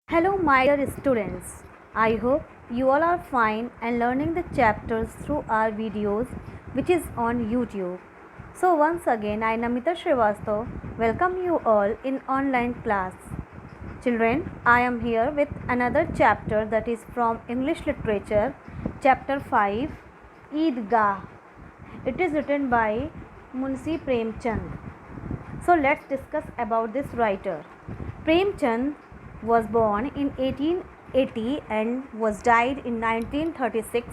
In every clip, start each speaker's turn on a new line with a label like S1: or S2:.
S1: Hello, my dear students. I hope you all are fine and learning the chapters through our videos, which is on YouTube. So, once again, I, Namita Srivastav, welcome you all in online class. Children, I am here with another chapter that is from English Literature, chapter 5, Eidgah. It is written by Munshi Premchand. So let's discuss about this writer. Premchand was born in 1880 and was died in 1936.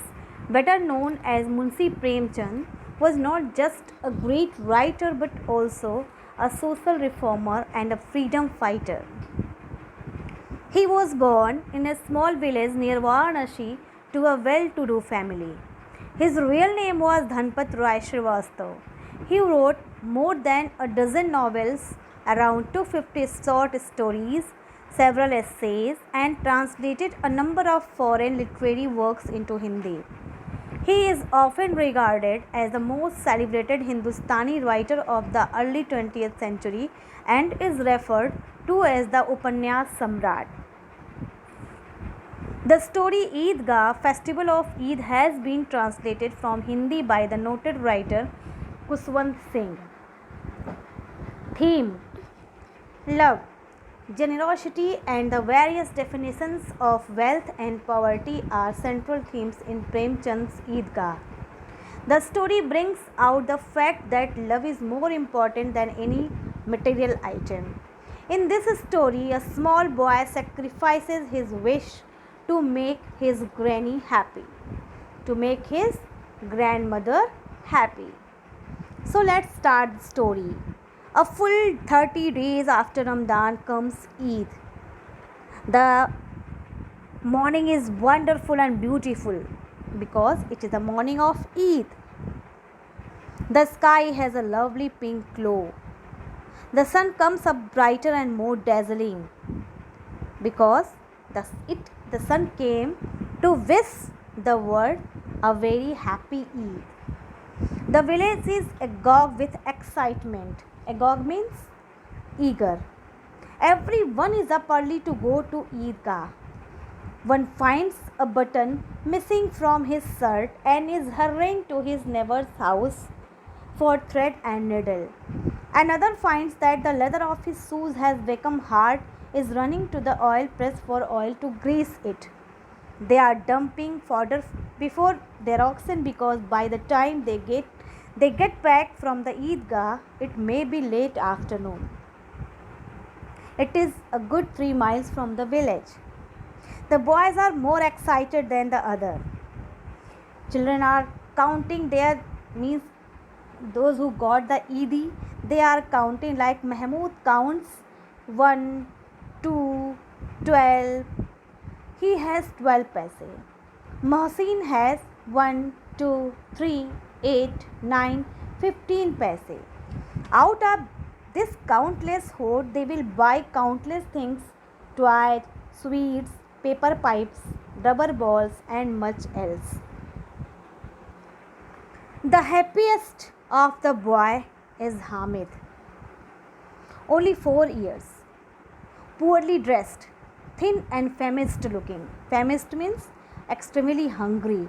S1: Better known as Munshi Premchand, was not just a great writer but also a social reformer and a freedom fighter. He was born in a small village near Varanasi to a well-to-do family. His real name was Dhanpat Rai Srivastav. He wrote more than a dozen novels, around 250 short stories, several essays, and translated a number of foreign literary works into Hindi. He is often regarded as the most celebrated Hindustani writer of the early 20th century and is referred to as the Upanyas Samrat. The story Eidgah, Festival of Eid, has been translated from Hindi by the noted writer Kuswant Singh. Theme: Love, generosity, and the various definitions of wealth and poverty are central themes in Premchand's Eidgah. The story brings out the fact that love is more important than any material item. In this story, a small boy sacrifices his wish to make his granny happy, to make his grandmother happy. So let's start the story. A full 30 days after Ramadan comes Eid. The morning is wonderful and beautiful because it is the morning of Eid. The sky has a lovely pink glow. The sun comes up brighter and more dazzling because the sun came to wish the world a very happy Eid. The village is agog with excitement. Agog means eager. Everyone is up early to go to Eidgah. One finds a button missing from his shirt and is hurrying to his neighbor's house for thread and needle. Another finds that the leather of his shoes has become hard, is running to the oil press for oil to grease it. They are dumping fodder before their oxen because by the time they get back from the Eidgah, it may be late afternoon. It is a good 3 miles from the village. The boys are more excited than the other. Children are counting their means those who got the Eidi, they are counting like Mahmood counts 1, 2, 12. He has 12 paise. Mohsin has 1, 2, 3, 8, 9, 15 paise. Out of this countless hoard, they will buy countless things: toys, sweets, paper pipes, rubber balls, and much else. The happiest of the boy is Hamid, only 4 years, poorly dressed, thin and famished looking. Famished means extremely hungry.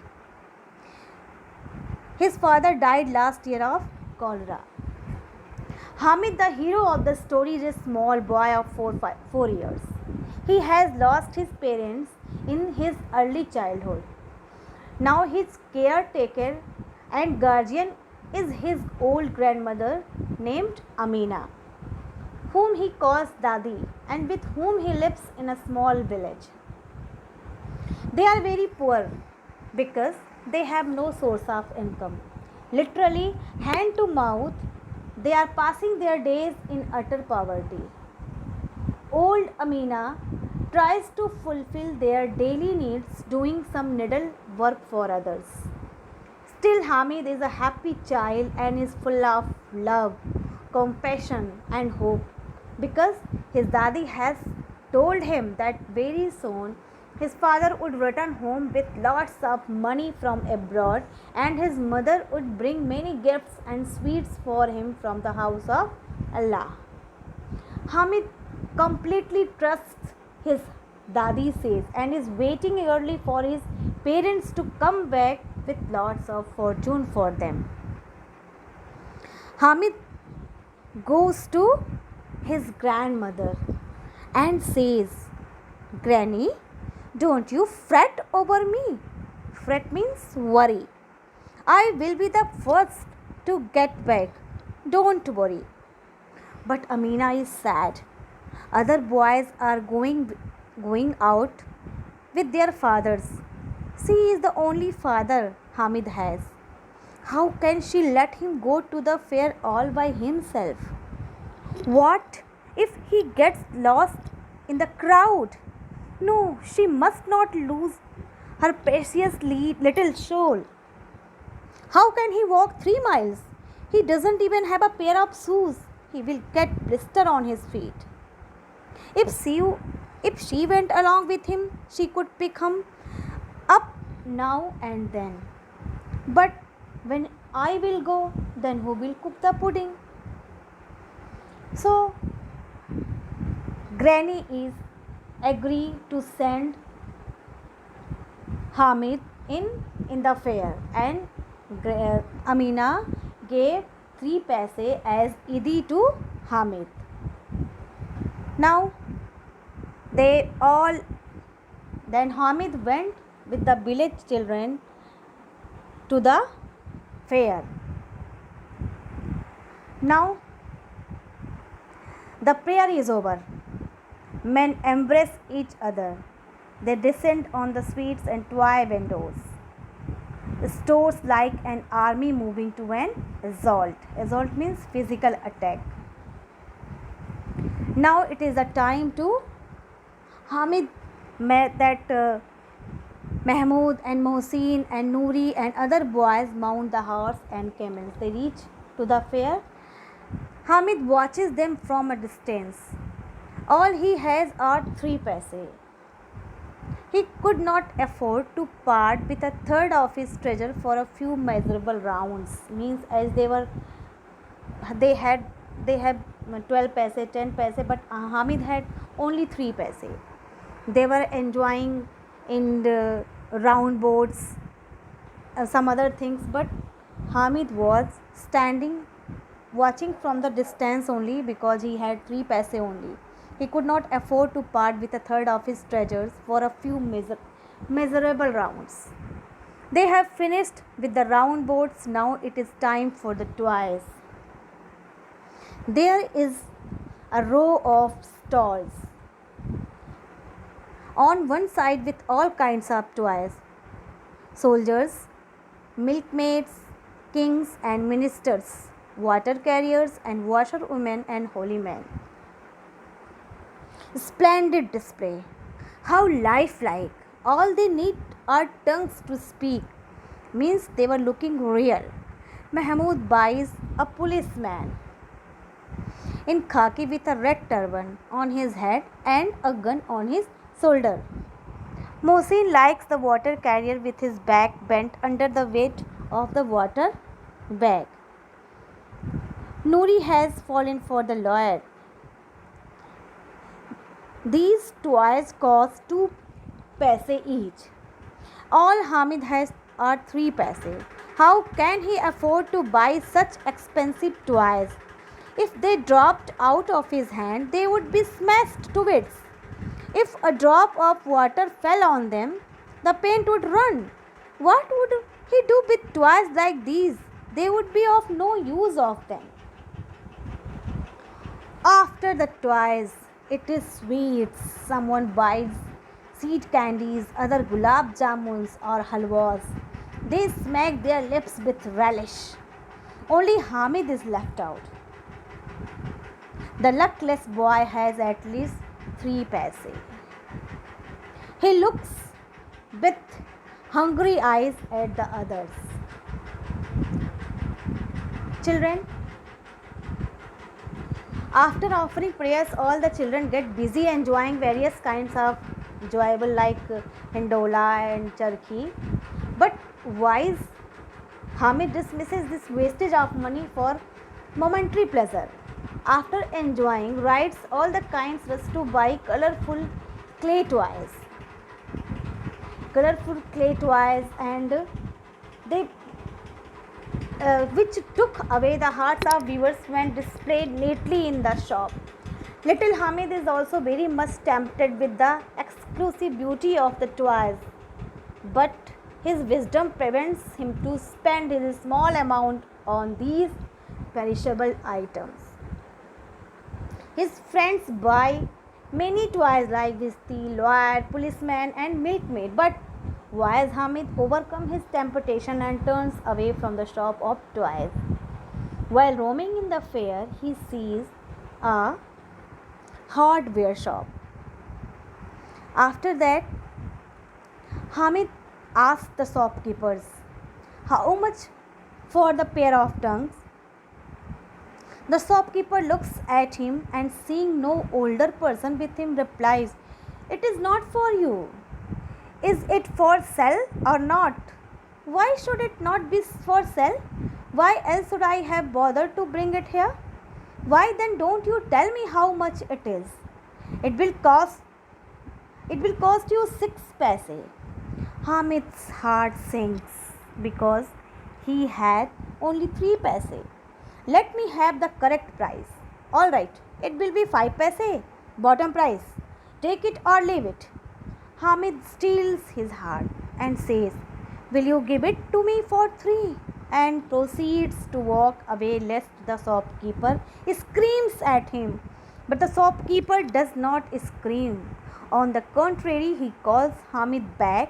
S1: His father died last year of cholera. Hamid, the hero of the story, is a small boy of 4 years. He has lost his parents in his early childhood. Now his caretaker and guardian is his old grandmother named Amina, whom he calls Dadi and with whom he lives in a small village. They are very poor because they have no source of income. Literally, hand to mouth, they are passing their days in utter poverty. Old Amina tries to fulfill their daily needs doing some needle work for others. Still, Hamid is a happy child and is full of love, compassion, and hope because his daddy has told him that very soon his father would return home with lots of money from abroad and his mother would bring many gifts and sweets for him from the house of Allah. Hamid completely trusts his Dadi says, and is waiting eagerly for his parents to come back with lots of fortune for them. Hamid goes to his grandmother and says, Granny, don't you fret over me. Fret means worry. I will be the first to get back. Don't worry. But Amina is sad. Other boys are going out with their fathers. She is the only father Hamid has. How can she let him go to the fair all by himself? What if he gets lost in the crowd? No, she must not lose her precious little soul. How can he walk 3 miles? He doesn't even have a pair of shoes. He will get blister on his feet. If she, if she went along with him, she could pick him up now and then. But when I will go, then who will cook the pudding? So, Granny is agree to send Hamid in the fair, and Amina gave 3 paise as Idi to Hamid. Now they all then Hamid went with the village children to the fair. Now the prayer is over. Men embrace each other. They descend on the streets and toy windows. Stores like an army moving to an assault. Assault means physical attack. Now it is a time to Hamid met that Mahmood and Mohsin and Noori and other boys mount the horse and camels. They reach to the fair. Hamid watches them from a distance. All he has are 3 paise. He could not afford to part with a third of his treasure for a few miserable rounds. Means as they have 12 paise, 10 paise, but Hamid had only 3 paise. They were enjoying in the round boards, some other things, but Hamid was standing watching from the distance only because he had 3 paise only. He could not afford to part with a third of his treasures for a few miserable rounds. They have finished with the round boards. Now it is time for the toys. There is a row of stalls on one side with all kinds of toys: soldiers, milkmaids, kings and ministers, water carriers and washerwomen and holy men. Splendid display. How lifelike. All they need are tongues to speak. Means they were looking real. Mahmood buys a policeman in khaki with a red turban on his head and a gun on his shoulder. Mohsin likes the water carrier with his back bent under the weight of the water bag. Noori has fallen for the lawyer. These toys cost 2 paise each. All Hamid has are 3 paise. How can he afford to buy such expensive toys? If they dropped out of his hand, they would be smashed to bits. If a drop of water fell on them, the paint would run. What would he do with toys like these? They would be of no use of them. After the toys, it is sweets. Someone buys sweet candies, other gulab jamuns or halwas. They smack their lips with relish. Only Hamid is left out. The luckless boy has at least 3 paise. He looks with hungry eyes at the others. Children, after offering prayers, all the children get busy enjoying various kinds of enjoyable like hindola and charkhi. But wise Hamid dismisses this wastage of money for momentary pleasure. After enjoying rides, all the kinds rush to buy colorful clay toys, colorful clay toys, and they which took away the hearts of viewers when displayed neatly in the shop. Little Hamid is also very much tempted with the exclusive beauty of the toys, but his wisdom prevents him to spend his small amount on these perishable items. His friends buy many toys like Visti, lawyer, policeman, and milkmaid, but wise Hamid overcomes his temptation and turns away from the shop of toys. While roaming in the fair, he sees a hardware shop. After that, Hamid asks the shopkeepers how much for the pair of tongues. The shopkeeper looks at him and seeing no older person with him replies, "It is not for you. Is it for sale or not? Why should it not be for sale? Why else should I have bothered to bring it here? Why then don't you tell me how much it is? It will cost you 6 paise." Hamid's heart sinks because he had only 3 paise. "Let me have the correct price." "All right, it will be 5 paise, bottom price. Take it or leave it." Hamid steals his heart and says, "Will you give it to me for 3?" and proceeds to walk away lest the shopkeeper screams at him. But the shopkeeper does not scream. On the contrary, he calls Hamid back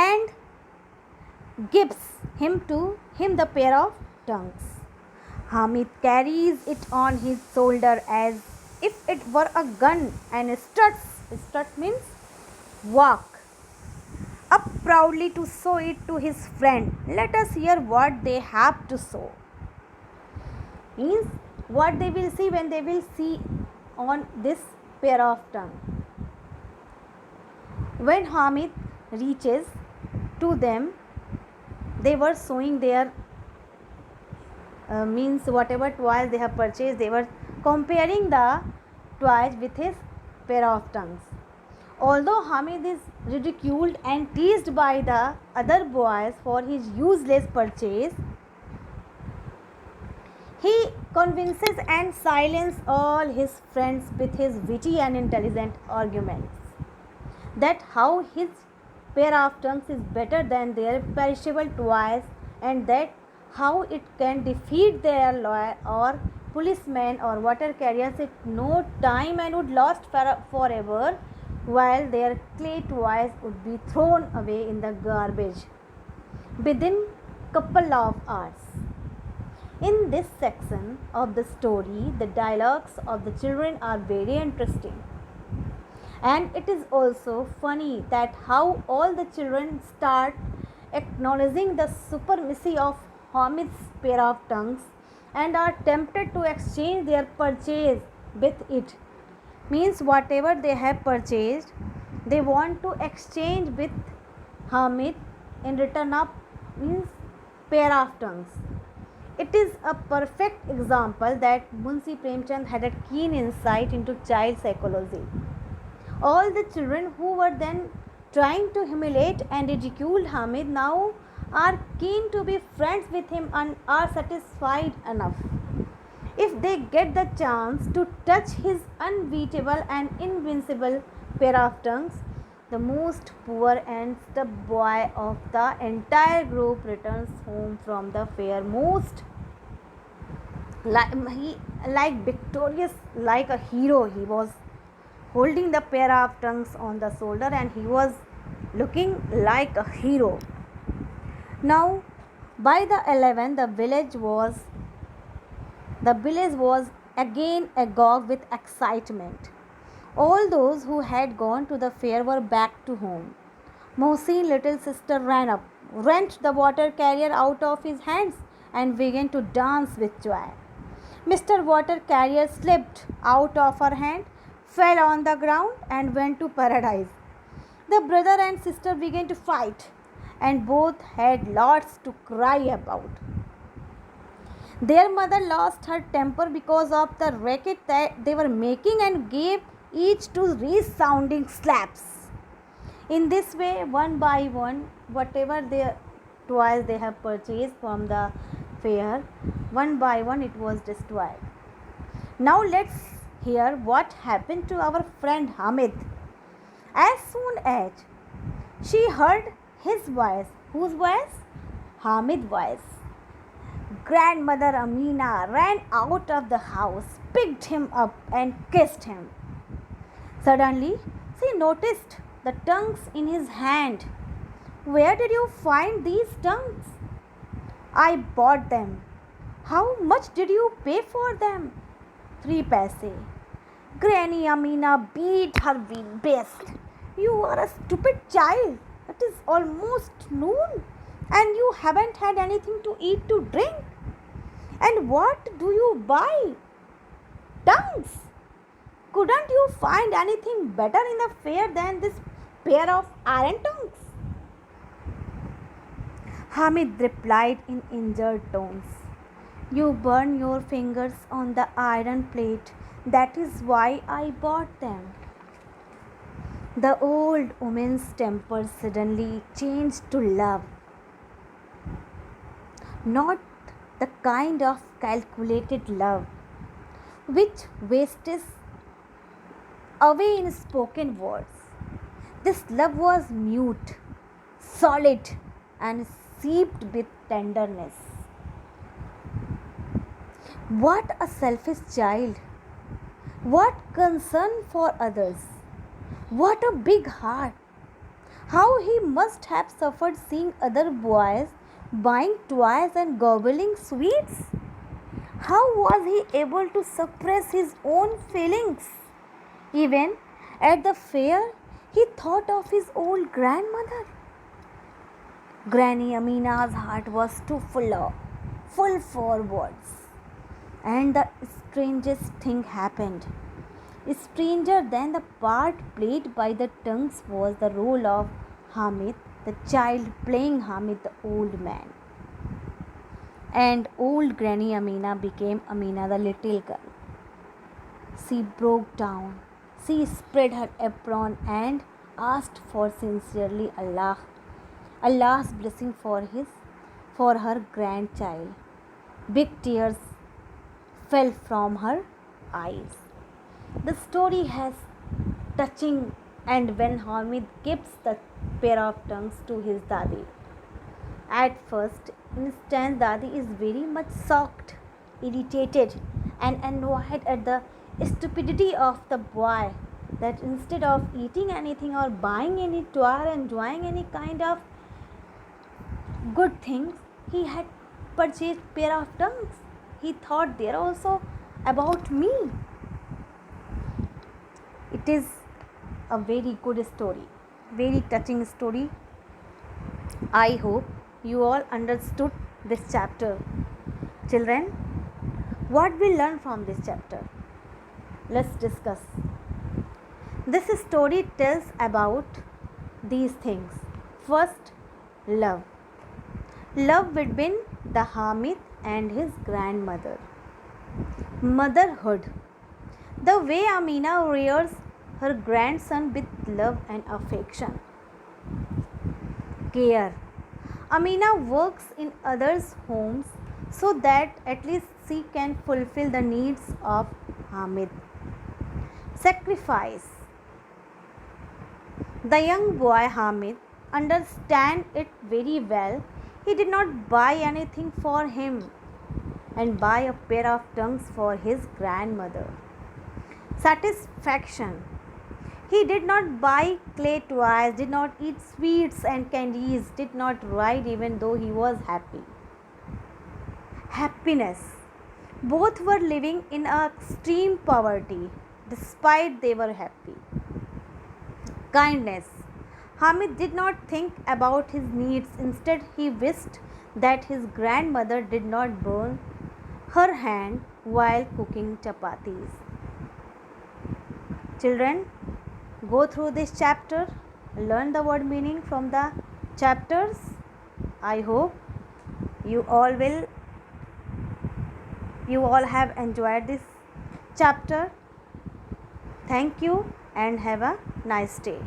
S1: and gives him the pair of tongues. Hamid carries it on his shoulder as if it were a gun and struts. Strut means walk up proudly to show it to his friend. Let us hear what they have to show. Means what they will see when they will see on this pair of tongue. When Hamid reaches to them, they were showing their means whatever toys they have purchased, they were comparing the toys with his pair of tongues. Although Hamid is ridiculed and teased by the other boys for his useless purchase, he convinces and silences all his friends with his witty and intelligent arguments that how his pair of tongues is better than their perishable toys, and that how it can defeat their lawyer or policeman or water carriers at no time and would last forever, while their clay toys would be thrown away in the garbage within couple of hours. In this section of the story, the dialogues of the children are very interesting. And it is also funny that how all the children start acknowledging the supremacy of Hamid's pair of tongues and are tempted to exchange their purchase with it. Means whatever they have purchased, they want to exchange with Hamid in return of means pair of tongues. It is a perfect example that Munshi Premchand had a keen insight into child psychology. All the children who were then trying to humiliate and ridicule Hamid now are keen to be friends with him and are satisfied enough if they get the chance to touch his unbeatable and invincible pair of tongues. The most poor and stub boy of the entire group returns home from the fair most like victorious, like a hero. He was holding the pair of tongues on the shoulder and he was looking like a hero. Now by the 11th, the village was again agog with excitement. All those who had gone to the fair were back to home. Mohsin, little sister, ran up, wrenched the water carrier out of his hands and began to dance with joy. Mr. Water Carrier slipped out of her hand, fell on the ground and went to paradise. The brother and sister began to fight, and both had lots to cry about. Their mother lost her temper because of the racket that they were making and gave each to resounding slaps. In this way, one by one, whatever their toys they have purchased from the fair, one by one it was destroyed. Now let's hear what happened to our friend Hamid. As soon as she heard his voice, whose voice? Hamid's voice. Grandmother Amina ran out of the house, picked him up, and kissed him. Suddenly, she noticed the tongues in his hand. Where did you find these tongues? I bought them. How much did you pay for them? 3 paise. Granny Amina beat her best. You are a stupid child. It is almost noon and you haven't had anything to eat to drink. And what do you buy? Tongues. Couldn't you find anything better in the fair than this pair of iron tongues? Hamid replied in injured tones. You burn your fingers on the iron plate. That is why I bought them. The old woman's temper suddenly changed to love. Not the kind of calculated love which wastes away in spoken words. This love was mute, solid, and seeped with tenderness. What a selfish child! What concern for others! What a big heart! How he must have suffered seeing other boys buying toys and gobbling sweets. How was he able to suppress his own feelings? Even at the fair, he thought of his old grandmother. Granny Amina's heart was too full for words. And the strangest thing happened. Stranger than the part played by the tongues was the role of Hamid, the child playing Hamid, the old man. And old Granny Amina became Amina, the little girl. She broke down. She spread her apron and asked for sincerely Allah's blessing for her grandchild. Big tears fell from her eyes. The story has touching and when Hamid gives the pair of tongues to his Dadi. At first instance, Dadi is very much shocked, irritated, and annoyed at the stupidity of the boy, that instead of eating anything or buying any toy or enjoying any kind of good things, he had purchased pair of tongues. He thought they're also about me. It is a very good story, very touching story. I hope you all understood this chapter. Children, what we learn from this chapter? Let's discuss. This story tells about these things. First, love. Love between the Hamid and his grandmother. Motherhood. The way Amina rears her grandson with love and affection. Care. Amina works in others' homes so that at least she can fulfill the needs of Hamid. Sacrifice. The young boy Hamid understands it very well. He did not buy anything for him and buy a pair of tongues for his grandmother. Satisfaction. He did not buy clay toys, did not eat sweets and candies, did not ride even though he was happy. Happiness. Both were living in extreme poverty despite they were happy. Kindness. Hamid did not think about his needs. Instead, he wished that his grandmother did not burn her hand while cooking chapatis. Children, go through this chapter, learn the word meaning from the chapters. I hope you all have enjoyed this chapter. Thank you and have a nice day.